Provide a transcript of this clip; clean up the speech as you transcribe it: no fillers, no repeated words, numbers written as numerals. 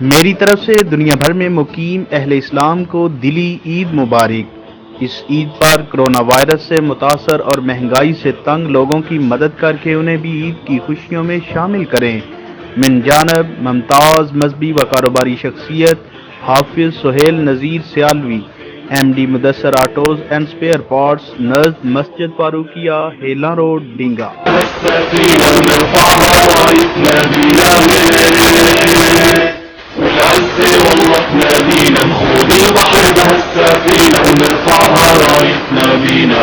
मेरी तरफ से दुनिया भर में मुकीम अहले इस्लाम को दिली ईद मुबारक। इस ईद पर कोरोना वायरस से मुतासर और महंगाई से तंग लोगों की मदद करके उन्हें भी ईद की खुशियों में शामिल करें। मिन जानब मुमताज़ मजहबी व कारोबारी शख्सियत Hafiz Suhail Nazir Sialvi, MD Mudassar autos and spare parts, नज़द मस्जिद फारूकिया, हेला रोड, डींगा। نادينا نخوض البحر بهالسفينة ونرفعها رايتنا بينا.